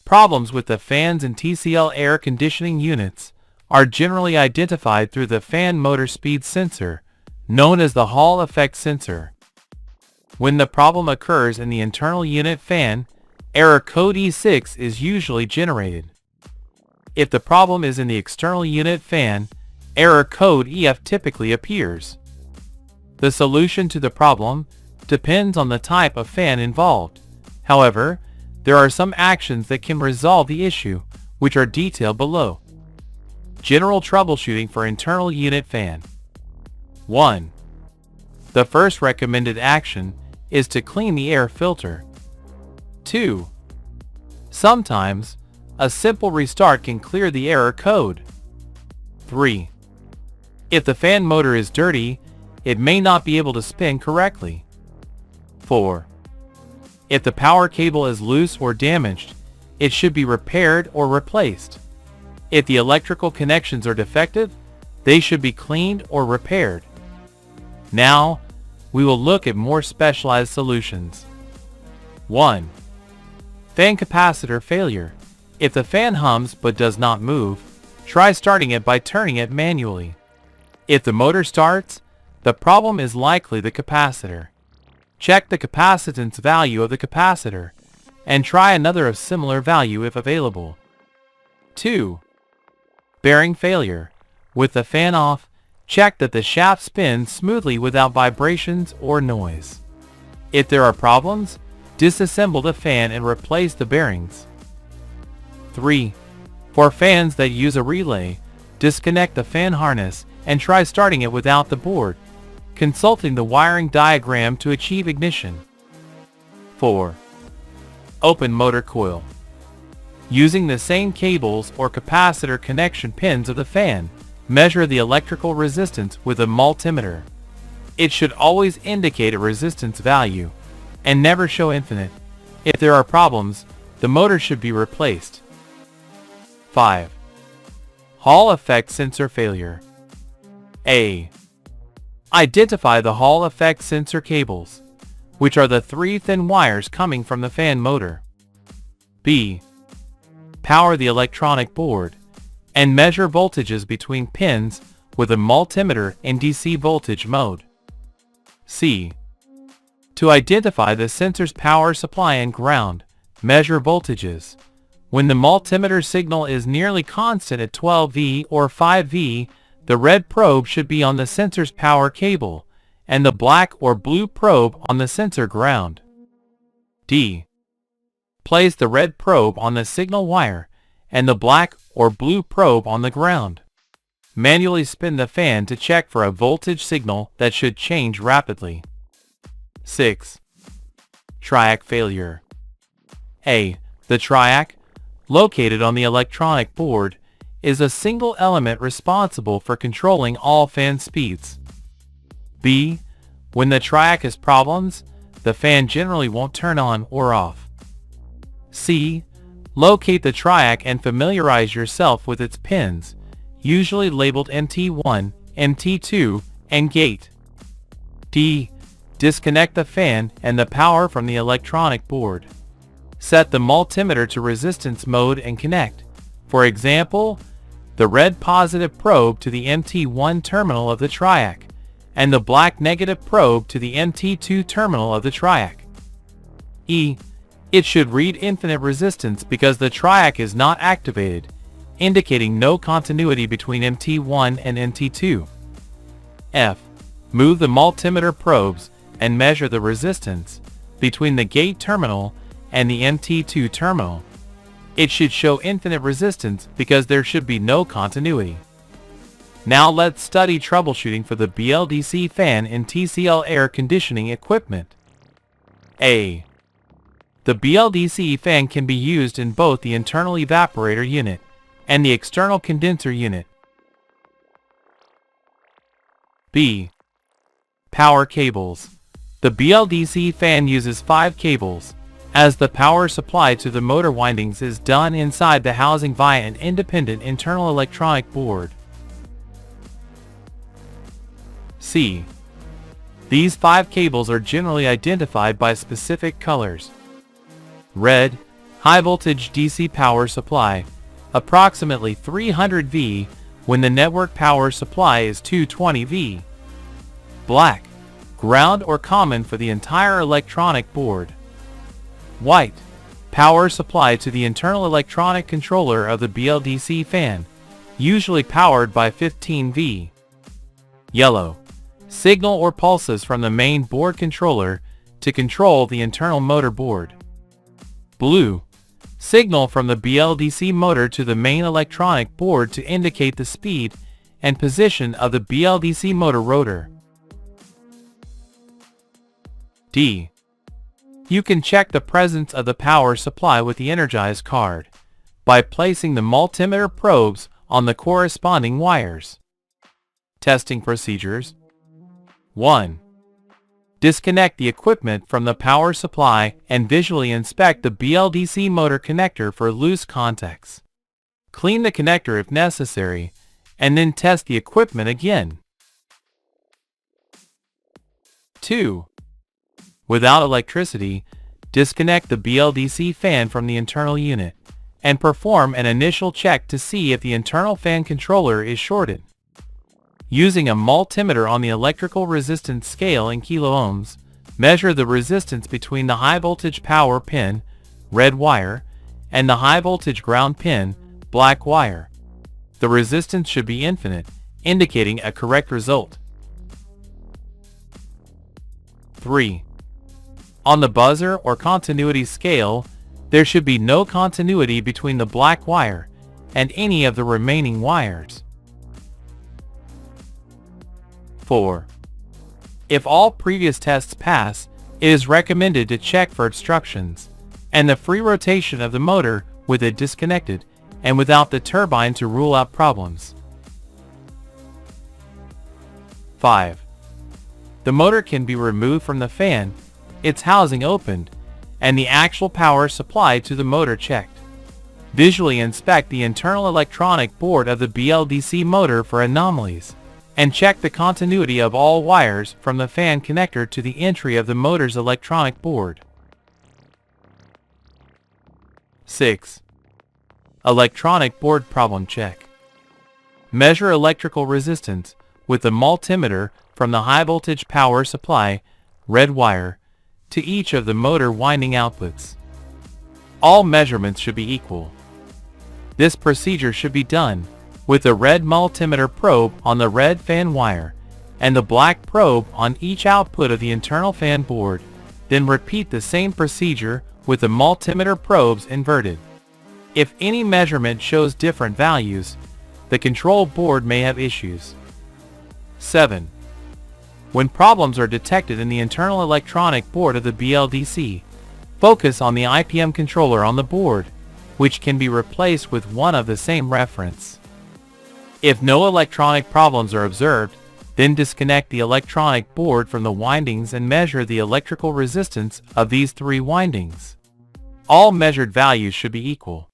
Problems with the fans in TCL air conditioning units are generally identified through the fan motor speed sensor, known as the Hall effect sensor. When the problem occurs in the internal unit fan, error code E6 is usually generated. If the problem is in the external unit fan, error code EF typically appears. The solution to the problem depends on the type of fan involved. However, there are some actions that can resolve the issue, which are detailed below. General troubleshooting for internal unit fan. 1. The first recommended action is to clean the air filter. 2. Sometimes, a simple restart can clear the error code. 3. If the fan motor is dirty, it may not be able to spin correctly. 4. If the power cable is loose or damaged, it should be repaired or replaced. If the electrical connections are defective, they should be cleaned or repaired. Now, we will look at more specialized solutions. 1. Fan capacitor failure. If the fan hums but does not move, try starting it by turning it manually. If the motor starts, the problem is likely the capacitor. Check the capacitance value of the capacitor, and try another of similar value if available. 2. Bearing failure. With the fan off, check that the shaft spins smoothly without vibrations or noise. If there are problems, disassemble the fan and replace the bearings. 3. For fans that use a relay, disconnect the fan harness and try starting it without the board, consulting the wiring diagram to achieve ignition. 4. Open motor coil. Using the same cables or capacitor connection pins of the fan, measure the electrical resistance with a multimeter. It should always indicate a resistance value, and never show infinite. If there are problems, the motor should be replaced. 5. Hall effect sensor failure. A. Identify the Hall effect sensor cables, which are the 3 thin wires coming from the fan motor. B. Power the electronic board, and measure voltages between pins with a multimeter in DC voltage mode. C. To identify the sensor's power supply and ground, measure voltages. When the multimeter signal is nearly constant at 12V or 5V, the red probe should be on the sensor's power cable, and the black or blue probe on the sensor ground. D. Place the red probe on the signal wire, and the black or blue probe on the ground. Manually spin the fan to check for a voltage signal that should change rapidly. 6. Triac failure. A. The Triac, located on the electronic board, is a single element responsible for controlling all fan speeds. B. When the Triac has problems, the fan generally won't turn on or off. C. Locate the Triac and familiarize yourself with its pins, usually labeled MT1, MT2, and gate. D. Disconnect the fan and the power from the electronic board. Set the multimeter to resistance mode and connect, for example, the red positive probe to the MT1 terminal of the Triac, and the black negative probe to the MT2 terminal of the Triac. E. It should read infinite resistance because the Triac is not activated, indicating no continuity between MT1 and MT2. F. Move the multimeter probes and measure the resistance between the gate terminal and the MT2 terminal. It should show infinite resistance because there should be no continuity. Now let's study troubleshooting for the BLDC fan in TCL air conditioning equipment. A. The BLDC fan can be used in both the internal evaporator unit and the external condenser unit. B. Power cables. The BLDC fan uses 5 cables, as the power supply to the motor windings is done inside the housing via an independent internal electronic board. C. These 5 cables are generally identified by specific colors: red, High voltage DC power supply, approximately 300 V when the network power supply is 220 V. Black, ground or common for the entire electronic board. White, power supply to the internal electronic controller of the BLDC fan, usually powered by 15 V. Yellow, signal or pulses from the main board controller to control the internal motor board. Blue, signal from the BLDC motor to the main electronic board to indicate the speed and position of the BLDC motor rotor. D. You can check the presence of the power supply with the energized card by placing the multimeter probes on the corresponding wires. Testing procedures. 1. Disconnect the equipment from the power supply and visually inspect the BLDC motor connector for loose contacts. Clean the connector if necessary, and then test the equipment again. 2. Without electricity, disconnect the BLDC fan from the internal unit and perform an initial check to see if the internal fan controller is shorted. Using a multimeter on the electrical resistance scale in kiloohms, measure the resistance between the high voltage power pin, red wire, and the high voltage ground pin, black wire. The resistance should be infinite, indicating a correct result. 3. On the buzzer or continuity scale, there should be no continuity between the black wire and any of the remaining wires. 4. If all previous tests pass, it is recommended to check for obstructions and the free rotation of the motor with it disconnected and without the turbine to rule out problems. 5. The motor can be removed from the fan, its housing opened, and the actual power supply to the motor checked. Visually inspect the internal electronic board of the BLDC motor for anomalies, and check the continuity of all wires from the fan connector to the entry of the motor's electronic board. 6. Electronic board problem check. Measure electrical resistance with the multimeter from the high voltage power supply, red wire, to each of the motor winding outputs. All measurements should be equal. This procedure should be done with the red multimeter probe on the red fan wire and the black probe on each output of the internal fan board. Then repeat the same procedure with the multimeter probes inverted. If any measurement shows different values, the control board may have issues. 7. When problems are detected in the internal electronic board of the BLDC, focus on the IPM controller on the board, which can be replaced with one of the same reference. If no electronic problems are observed, then disconnect the electronic board from the windings and measure the electrical resistance of these three windings. All measured values should be equal.